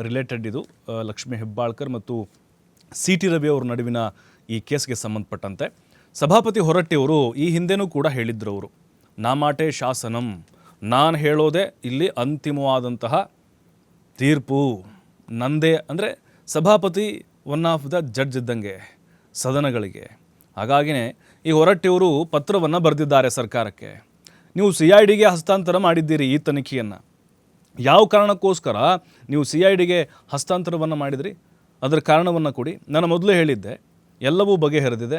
Related ಇದು ಲಕ್ಷ್ಮೀ ಹೆಬ್ಬಾಳ್ಕರ್ ಮತ್ತು C T Ravi ಅವರ ನಡುವಿನ ಈ ಕೇಸ್ಗೆ ಸಂಬಂಧಪಟ್ಟಂತೆ ಸಭಾಪತಿ ಹೊರಟ್ಟಿಯವರು ಈ ಹಿಂದೆನೂ ಕೂಡ ಹೇಳಿದ್ರು ಅವರು, ನಾಮಾಟೆ ಶಾಸನಂ, ನಾನು ಹೇಳೋದೇ ಇಲ್ಲಿ ಅಂತಿಮವಾದಂತಹ ತೀರ್ಪು ನಂದೇ. ಅಂದರೆ ಸಭಾಪತಿ ಒನ್ ಆಫ್ ದ ಜಡ್ಜ್ ಇದ್ದಂಗೆ ಸದನಗಳಿಗೆ. ಹಾಗಾಗಿನೇ ಈ ಹೊರಟ್ಟಿಯವರು ಪತ್ರವನ್ನು ಬರೆದಿದ್ದಾರೆ ಸರ್ಕಾರಕ್ಕೆ. ನೀವು CIDಗೆ ಹಸ್ತಾಂತರ ಮಾಡಿದ್ದೀರಿ ಈ ತನಿಖೆಯನ್ನು, ಯಾವ ಕಾರಣಕ್ಕೋಸ್ಕರ ನೀವು CIDಗೆ ಹಸ್ತಾಂತರವನ್ನು ಮಾಡಿದ್ರಿ, ಅದರ ಕಾರಣವನ್ನು ಕೊಡಿ. ನಾನು ಮೊದಲೇ ಹೇಳಿದ್ದೆ, ಎಲ್ಲವೂ ಬಗೆಹರಿದಿದೆ.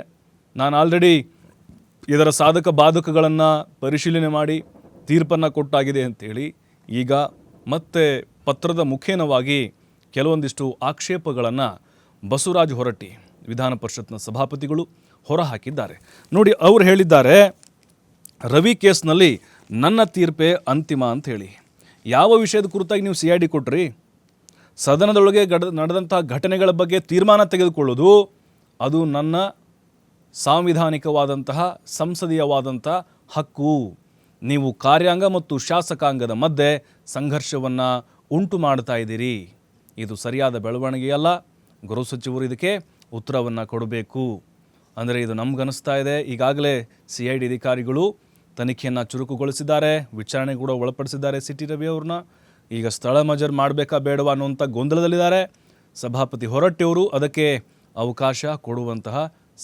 ನಾನು ಆಲ್ರೆಡಿ ಇದರ ಸಾಧಕ ಬಾಧಕಗಳನ್ನು ಪರಿಶೀಲನೆ ಮಾಡಿ ತೀರ್ಪನ್ನು ಕೊಟ್ಟಾಗಿದೆ ಅಂತೇಳಿ ಈಗ ಮತ್ತೆ ಪತ್ರದ ಮುಖೇನವಾಗಿ ಕೆಲವೊಂದಿಷ್ಟು ಆಕ್ಷೇಪಗಳನ್ನು ಬಸವರಾಜ ಹೊರಟ್ಟಿ ವಿಧಾನ ಪರಿಷತ್ನ ಸಭಾಪತಿಗಳು ಹೊರಹಾಕಿದ್ದಾರೆ. ನೋಡಿ, ಅವರು ಹೇಳಿದ್ದಾರೆ, ರವಿ ಕೇಸ್ನಲ್ಲಿ ನನ್ನ ತೀರ್ಪೇ ಅಂತಿಮ ಅಂತ ಹೇಳಿ. ಯಾವ ವಿಷಯದ ಕುರಿತಾಗಿ ನೀವು CID ಕೊಟ್ರಿ? ಸದನದೊಳಗೆ ನಡೆದಂಥ ಘಟನೆಗಳ ಬಗ್ಗೆ ತೀರ್ಮಾನ ತೆಗೆದುಕೊಳ್ಳೋದು ಅದು ನನ್ನ ಸಾಂವಿಧಾನಿಕವಾದಂತಹ ಸಂಸದೀಯವಾದಂಥ ಹಕ್ಕು. ನೀವು ಕಾರ್ಯಾಂಗ ಮತ್ತು ಶಾಸಕಾಂಗದ ಮಧ್ಯೆ ಸಂಘರ್ಷವನ್ನು ಉಂಟು ಮಾಡ್ತಾ ಇದ್ದೀರಿ. ಇದು ಸರಿಯಾದ ಬೆಳವಣಿಗೆಯಲ್ಲ. ಗೃಹ ಸಚಿವರು ಇದಕ್ಕೆ ಉತ್ತರವನ್ನು ಕೊಡಬೇಕು. ಅಂದರೆ ಇದು ನಮಗನಿಸ್ತಾ ಇದೆ. ಈಗಾಗಲೇ CID ಅಧಿಕಾರಿಗಳು ತನಿಖೆಯನ್ನು ಚುರುಕುಗೊಳಿಸಿದ್ದಾರೆ, ವಿಚಾರಣೆ ಕೂಡ ಒಳಪಡಿಸಿದ್ದಾರೆ ಸಿ ಟಿ ರವಿ ಅವ್ರನ್ನ. ಈಗ ಸ್ಥಳ ಮಜರ್ ಮಾಡಬೇಕಾ ಬೇಡವಾ ಅನ್ನುವಂಥ ಗೊಂದಲದಲ್ಲಿದ್ದಾರೆ. ಸಭಾಪತಿ ಹೊರಟ್ಟಿಯವರು ಅದಕ್ಕೆ ಅವಕಾಶ ಕೊಡುವಂತಹ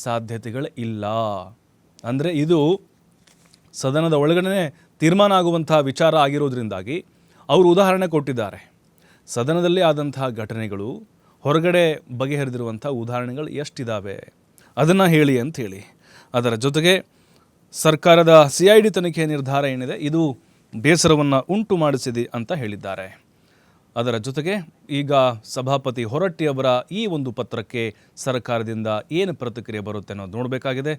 ಸಾಧ್ಯತೆಗಳು ಇಲ್ಲ. ಅಂದರೆ ಇದು ಸದನದ ಒಳಗಡೆ ತೀರ್ಮಾನ ಆಗುವಂತಹ ವಿಚಾರ ಆಗಿರೋದ್ರಿಂದಾಗಿ ಅವರು ಉದಾಹರಣೆ ಕೊಟ್ಟಿದ್ದಾರೆ. ಸದನದಲ್ಲಿ ಆದಂತಹ ಘಟನೆಗಳು ಹೊರಗಡೆ ಬಗೆಹರಿದಿರುವಂಥ ಉದಾಹರಣೆಗಳು ಎಷ್ಟಿದ್ದಾವೆ ಅದನ್ನು ಹೇಳಿ ಅಂತ ಹೇಳಿ. ಅದರ ಜೊತೆಗೆ ಸರ್ಕಾರದ CID ತನಿಖೆ ನಿರ್ಧಾರ ಏನಿದೆ ಇದು ಬೇಸರವನ್ನು ಉಂಟು ಮಾಡಿಸಿದೆ ಅಂತ ಹೇಳಿದ್ದಾರೆ. ಅದರ ಜೊತೆಗೆ ಈಗ ಸಭಾಪತಿ ಹೊರಟ್ಟಿಯವರ ಈ ಒಂದು ಪತ್ರಕ್ಕೆ ಸರ್ಕಾರದಿಂದ ಏನು ಪ್ರತಿಕ್ರಿಯೆ ಬರುತ್ತೆ ಅನ್ನೋದು ನೋಡಬೇಕಾಗಿದೆ.